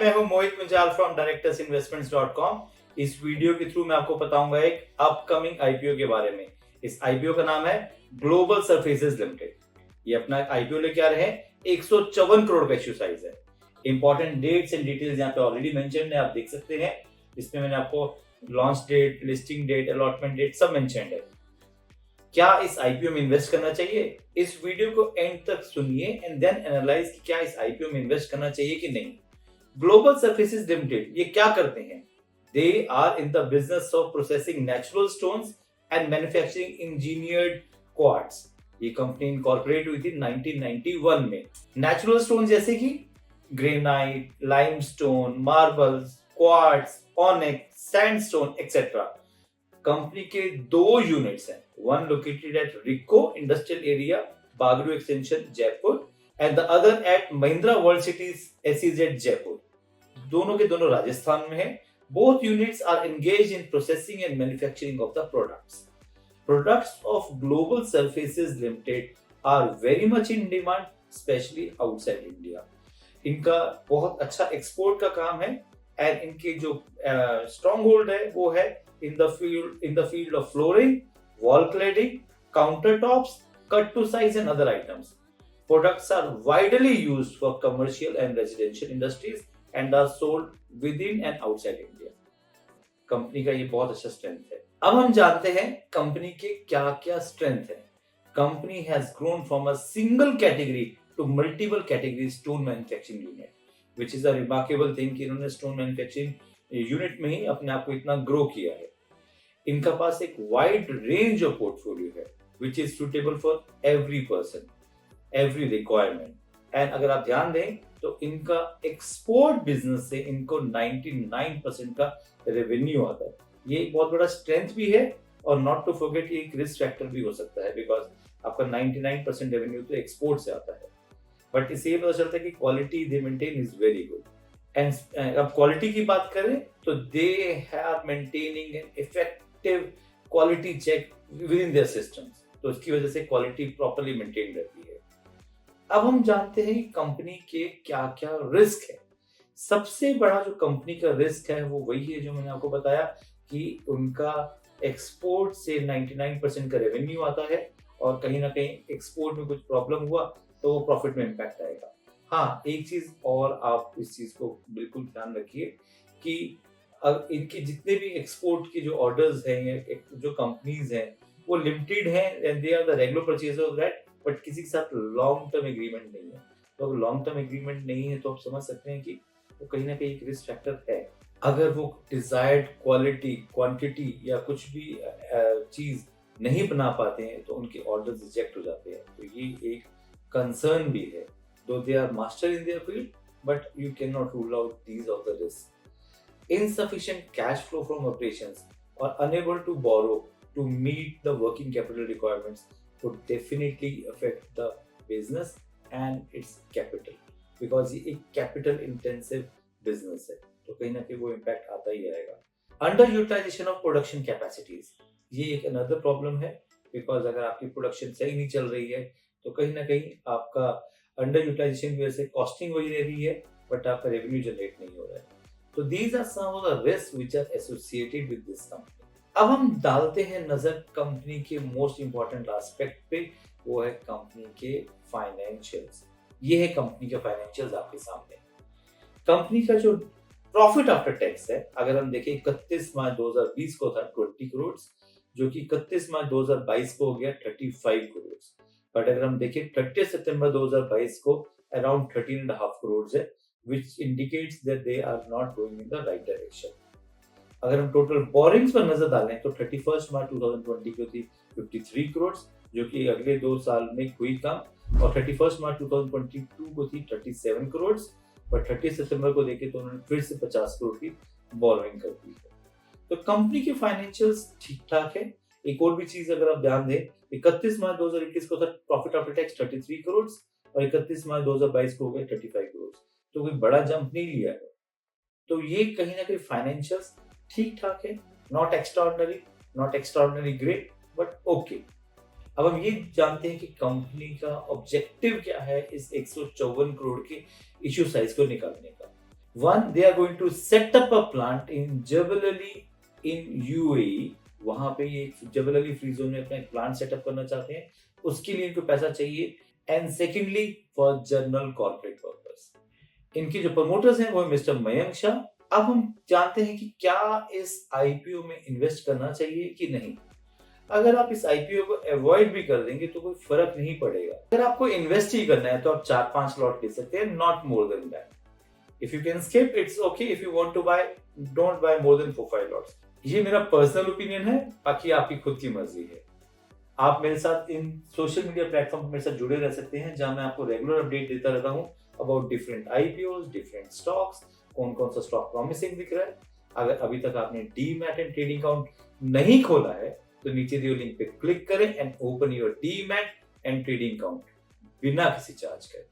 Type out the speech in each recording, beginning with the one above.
मैं हूं मोहित Munjal from directorsinvestments.com। इस वीडियो के थ्रू मैं आपको बताऊंगा एक अपकमिंग आईपीओ के बारे में। इस आईपीओ का नाम है ग्लोबल सरफेसेस लिमिटेड। ये अपना आईपीओ लेके आ रहे हैं, 154 करोड़ का इश्यू साइज है। इंपॉर्टेंट डेट्स एंड डिटेल्स यहाँ पे ऑलरेडी मेंशन्ड है, आप देख सकते हैं। इसमें मैंने आपको launch date, listing date, allotment date सब मेंशन्ड है। क्या इस आईपीओ में इन्वेस्ट करना चाहिए? इस वीडियो को एंड तक सुनिए एंड देन एनालाइज कि क्या इस आईपीओ में इन्वेस्ट करना चाहिए कि नहीं। ग्लोबल सर्फेसेस लिमिटेड ये क्या करते हैं? They are in the business of processing natural stones and manufacturing engineered quartz. ये कंपनी इनकॉर्पोरेट हुई थी 1991 में। नेचुरल स्टोन जैसे कि granite, limestone, marbles, quartz, onyx, sandstone etcetera. Company के 2 यूनिट्स हैं, one located at RIICO industrial area, Bagru extension, Jaipur, and the other at Mahindra world cities SEZ Jaipur. दोनों के दोनों राजस्थान में है। Both units are engaged in processing and manufacturing of the products. Products of global surfaces limited are very much in demand, especially outside India. इनका बहुत अच्छा export का काम है एंड इनके जो स्ट्रॉन्ग होल्ड है वो है in the field of flooring, wall cladding, countertops, cut to size and other items. Products are widely used for commercial and residential industries and are sold within and outside India. Company का ये बहुत अच्छा strength है। अब हम जानते हैं company के क्या क्या स्ट्रेंथ है। Company has grown from a single category to multiple category stone manufacturing unit, which is a remarkable thing कि इन्होंने स्टोन मैन्युफैक्चरिंग यूनिट में ही अपने आप को इतना ग्रो किया है। इनका पास एक वाइड रेंज ऑफ पोर्टफोलियो है which is suitable for every person, every requirement. And अगर आप ध्यान दें तो इनका एक्सपोर्ट बिजनेस से इनको 99% का रेवेन्यू आता है। ये एक बहुत बड़ा स्ट्रेंथ भी है और नॉट टू फॉरगेट ये एक रिस्क फैक्टर भी हो सकता है, बिकॉज आपका 99% रेवेन्यू तो एक्सपोर्ट से आता है। बट इससे ये पता चलता है कि quality they maintain is very good. And अब क्वालिटी की बात करें तो they have maintaining an effective quality check with in their systems, तो इसकी वजह से क्वालिटी प्रॉपर्ली मेंटेन रहती है। अब हम जानते हैं कि कंपनी के क्या क्या रिस्क है। सबसे बड़ा जो कंपनी का रिस्क है वो वही है जो मैंने आपको बताया कि उनका एक्सपोर्ट से 99% का रेवेन्यू आता है और कहीं ना कहीं एक्सपोर्ट में कुछ प्रॉब्लम हुआ तो वो प्रॉफिट में इम्पैक्ट आएगा। हाँ, एक चीज और आप इस चीज को बिल्कुल ध्यान रखिए कि अब इनके जितने भी एक्सपोर्ट के जो ऑर्डर्स हैं या जो कंपनीज हैं वो लिमिटेड हैं and they are the regular purchaser of that, but किसी के साथ लॉन्ग टर्म एग्रीमेंट नहीं है। तो अगर लॉन्ग टर्म एग्रीमेंट नहीं है तो आप समझ सकते हैं कि वो कहीं ना कहीं एक रिस्क फैक्टर है। अगर वो डिजायर्ड क्वालिटी, क्वांटिटी या कुछ भी चीज नहीं बना पाते हैं तो उनके ऑर्डर्स रिजेक्ट हो जाते हैं। तो ये एक कंसर्न भी है। Though they are master in their field, but you cannot rule out these of the risks. Insufficient cash flow from operations or unable to borrow to meet the working capital requirements would definitely affect the business and its capital, because ये एक capital intensive business है, तो कहीं ना कहीं वो impact आता ही आएगा। Underutilization of production capacities, ये एक another problem है, because अगर आपकी production सही नहीं चल रही है तो कहीं ना कहीं आपका अंडर यूटिलाइजेशन की वजह से कॉस्टिंग वही रह रही है बट आपका रेवेन्यू जनरेट नहीं हो रहा है। तो these are some of the risk which are associated with this company. अब हम डालते हैं नजर कंपनी के मोस्ट इंपॉर्टेंट एस्पेक्ट पे, वो है कंपनी के फाइनेंशियल्स। ये है कंपनी के फाइनेंशियल्स आपके सामने। कंपनी का जो प्रॉफिट आफ्टर टैक्स है, अगर हम देखें 31 मार्च 2020 को था 20 करोड़, जो कि 31 मार्च 2022 को हो गया 35 करोड़। बट अगर हम देखें 30 सितंबर 2022 को अराउंड 13.5 करोड़ है, which indicates that they are not going in the right direction. अगर हम टोटल बोरिंग्स पर नजर डालें तो 31 मार्च 2020 को थी 53 करोड़, जो कि अगले 2 साल में हुई कम, और 31 मार्च 2022 को थी 37 करोड़, पर 30 सितंबर को देखें तो उन्होंने फिर से 50 करोड़ की बोरिंग कर दी है। तो कंपनी के फाइनेंशियल्स ठीक ठाक है। एक और भी चीज अगर आप ध्यान दें, 31 मार्च 2021 को था प्रॉफिट आफ्टर टैक्स 33 करोड़ और 31 मार्च 2022 को हो गया 35 करोड़, तो कोई बड़ा जंप नहीं लिया है। तो ये कहीं ना कहीं फाइनेंशियल्स ठीक ठाक है, not extraordinary great, but okay. अब हम ये जानते हैं कि कंपनी का ऑब्जेक्टिव क्या है इस 154 करोड़ के इश्यू साइज को निकालने का। One, they are going to set up a plant in Jebel Ali in UAE. वहां पे ये जबल अली फ्री जोन में अपना एक प्लांट सेटअप करना चाहते हैं, उसके लिए इनको पैसा चाहिए. And secondly for general corporate purpose. इनके जो प्रमोटर्स हैं वो मिस्टर मयंक शाह. अब हम जानते हैं कि क्या इस आईपीओ में इन्वेस्ट करना चाहिए कि नहीं. अगर आप इस आईपीओ को अवॉइड भी कर देंगे तो कोई फर्क नहीं पड़ेगा. अगर आपको इन्वेस्ट ही करना है तो आप 4-5 लॉट ले सकते हैं, not more than that. If you can skip, it's okay. If you want to buy, don't buy more than 4-5 lots. ये मेरा पर्सनल ओपिनियन है, बाकी आपकी खुद की मर्जी है. आप मेरे साथ इन सोशल मीडिया प्लेटफॉर्म मेरे साथ जुड़े रह सकते हैं, जहां मैं आपको रेगुलर अपडेट देता रहता हूं about different IPOs, different stocks, कौन कौन सा स्टॉक प्रॉमिसिंग दिख रहा है. अगर अभी तक आपने डीमैट एंड ट्रेडिंग अकाउंट नहीं खोला है तो नीचे दिए लिंक पे क्लिक करें and open your demat and trading account बिना किसी चार्ज के.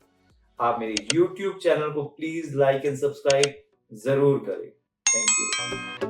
आप मेरे YouTube चैनल को प्लीज लाइक एंड सब्सक्राइब जरूर करें. Thank you.